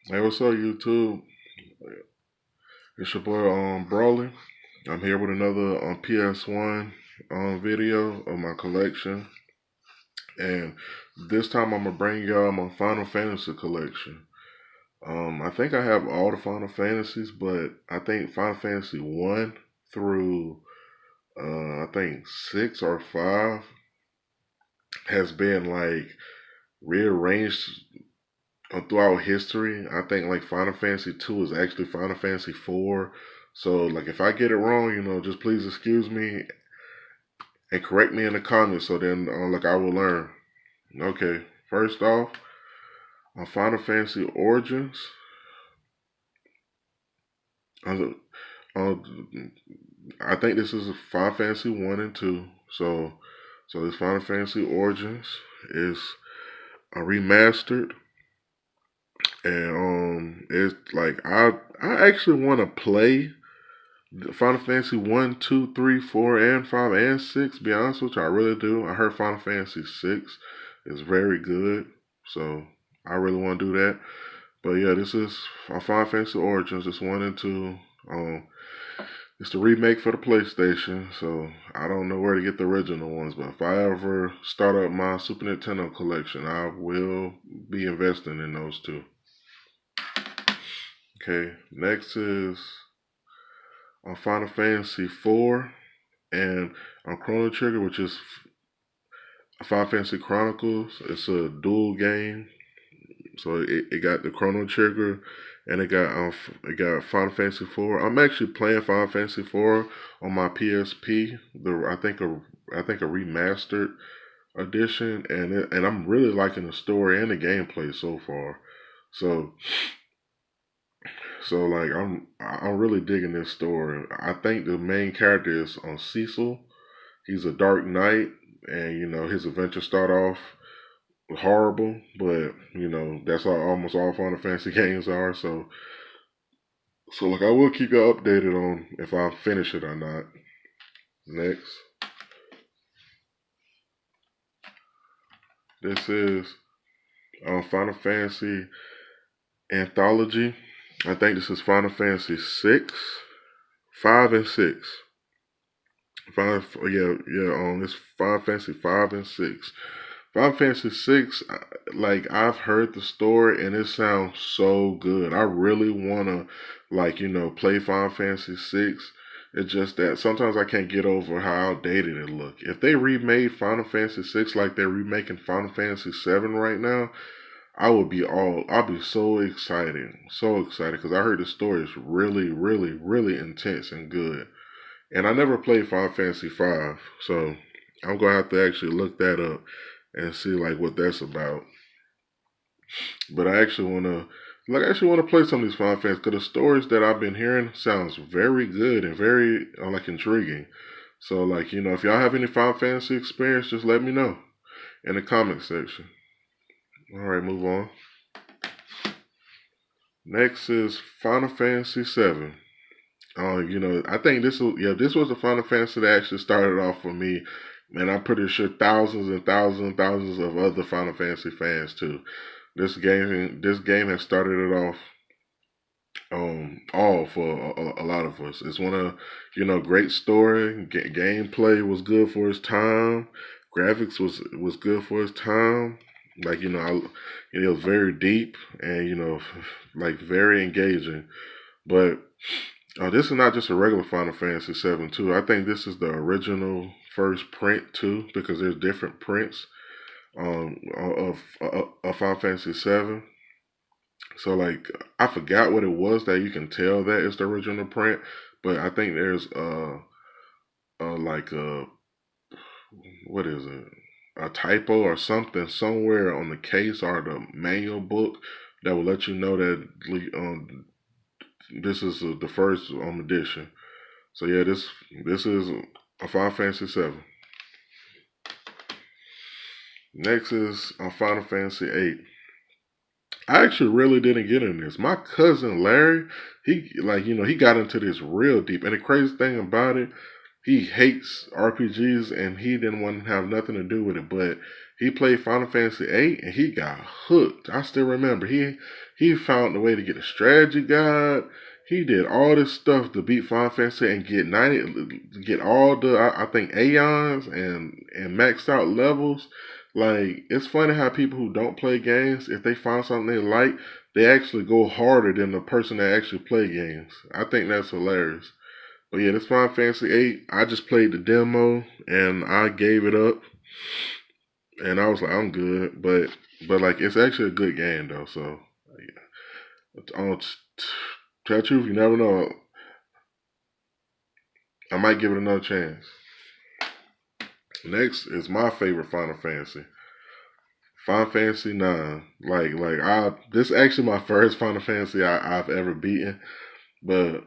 Hey, what's up, YouTube? It's your boy Brawley. I'm here with another PS1 video of my collection, and this time I'm gonna bring y'all my Final Fantasy collection. I think I have all the Final Fantasies, but I think Final Fantasy 1 through I think 6 or 5 has been like rearranged throughout history. I think like Final Fantasy 2 is actually Final Fantasy 4. So like if I get it wrong, just please excuse me and correct me in the comments so then like I will learn. Okay, first off, on Final Fantasy Origins, uh, uh, I think this is Final Fantasy 1 and 2. So this Final Fantasy Origins is remastered, and it's like I actually want to play Final Fantasy 1, 2, 3, 4, and 5, and 6. Be honest with you, I really do. I heard Final Fantasy 6 is very good. So I really want to do that. But yeah, this is Final Fantasy Origins. This 1 and 2. It's the remake for the PlayStation. So I don't know where to get the original ones. But if I ever start up my Super Nintendo collection, I will be investing in those two. Okay, next is on Final Fantasy 4 and on Chrono Trigger, which is Final Fantasy Chronicles. It's a dual game, so it got the Chrono Trigger and it got Final Fantasy 4. I'm actually playing Final Fantasy 4 on my PSP. I think a remastered edition, and I'm really liking the story and the gameplay so far. So so like I'm really digging this story. I think the main character is on Cecil. He's a dark knight, and his adventures start off horrible, but that's how almost all Final Fantasy games are. So like I will keep you updated on if I finish it or not. Next, this is Final Fantasy Anthology. I think this is Final Fantasy 6, 5, and 6. Yeah. It's Final Fantasy 5 and 6. Final Fantasy 6, like I've heard the story and it sounds so good. I really wanna play Final Fantasy 6. It's just that sometimes I can't get over how outdated it look. If they remade Final Fantasy 6 like they're remaking Final Fantasy 7 right now, I'll be so excited because I heard the story is really, really, really intense and good. And I never played Final Fantasy 5, so I'm gonna have to actually look that up and see like what that's about. But I actually wanna play some of these Final Fantasy because the stories that I've been hearing sounds very good and very like intriguing. So like if y'all have any Final Fantasy experience, just let me know in the comment section. All right, move on. Next is Final Fantasy 7. I think this was the Final Fantasy that actually started off for me, and I'm pretty sure thousands and thousands and thousands of other Final Fantasy fans too. This game has started it off all for a lot of us. It's one of great story, gameplay was good for its time, graphics was good for its time. Like it was very deep and like very engaging. But this is not just a regular Final Fantasy 7 too. I think this is the original first print too, because there's different prints of Final Fantasy 7. So like I forgot what it was that you can tell that it's the original print, but I think there's like a what is it? A typo or something somewhere on the case or the manual book that will let you know that this is the first edition. So yeah, this is a Final Fantasy 7. Next is a Final Fantasy 8. I actually really didn't get in this. My cousin Larry, he got into this real deep. And the crazy thing about it, he hates RPGs and he didn't want to have nothing to do with it. But he played Final Fantasy VIII and he got hooked. I still remember he found a way to get a strategy guide. He did all this stuff to beat Final Fantasy and get all the I think Aeons and maxed out levels. Like it's funny how people who don't play games, if they find something they like, they actually go harder than the person that actually play games. I think that's hilarious. But yeah, this Final Fantasy VIII, I just played the demo and I gave it up, and I was like, I'm good. But like, it's actually a good game though. So yeah, tell the truth, you never know. I might give it another chance. Next is my favorite Final Fantasy. Final Fantasy 9. Like this is actually my first Final Fantasy I've ever beaten. But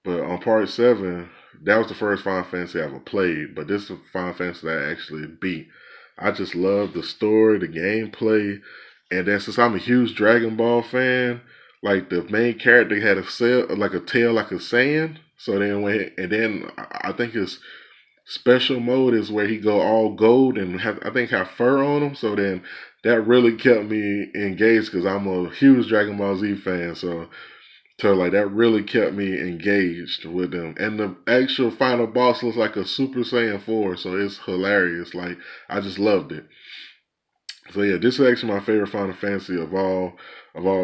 on part 7, that was the first Final Fantasy I ever played. But this is Final Fantasy that I actually beat. I just love the story, the gameplay, and then since I'm a huge Dragon Ball fan, like the main character had a tail like a sand. So then I think his special mode is where he go all gold and have fur on him. So then that really kept me engaged because I'm a huge Dragon Ball Z fan. So like that really kept me engaged with them. And the actual final boss looks like a Super Saiyan 4, so it's hilarious. Like I just loved it. So yeah, this is actually my favorite Final Fantasy of all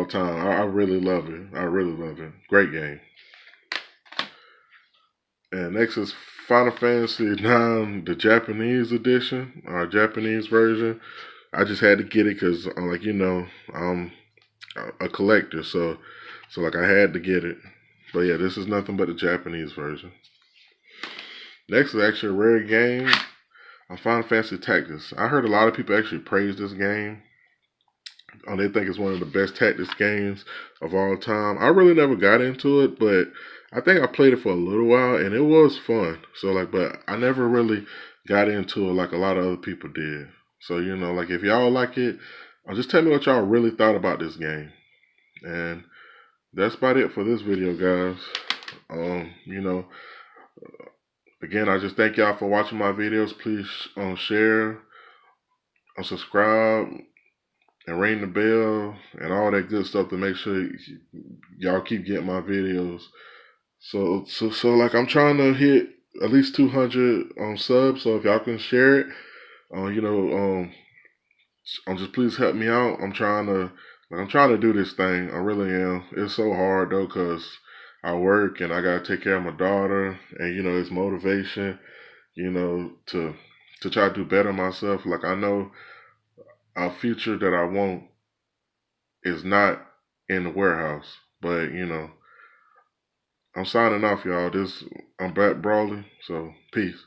time. I really love it. I really love it. Great game. And next is Final Fantasy 9, the Japanese edition, or Japanese version. I just had to get it because, like I'm a collector, so like I had to get it. But yeah, this is nothing but the Japanese version. Next is actually a rare game. Final Fantasy Tactics. I heard a lot of people actually praise this game. They think it's one of the best tactics games of all time. I really never got into it, but I think I played it for a little while and it was fun. So like, but I never really got into it like a lot of other people did. So like if y'all like it, just tell me what y'all really thought about this game. And that's about it for this video, guys. Um, you know, Again, I just thank y'all for watching my videos. Please share, subscribe, and ring the bell and all that good stuff to make sure y'all keep getting my videos. So like I'm trying to hit at least 200 subs. So if y'all can share it, just please help me out. I'm trying to do this thing. I really am. It's so hard though, cause I work and I gotta take care of my daughter, and it's motivation, to try to do better myself. Like I know a future that I want is not in the warehouse, but I'm signing off, y'all. I'm Brett Brawley, so peace.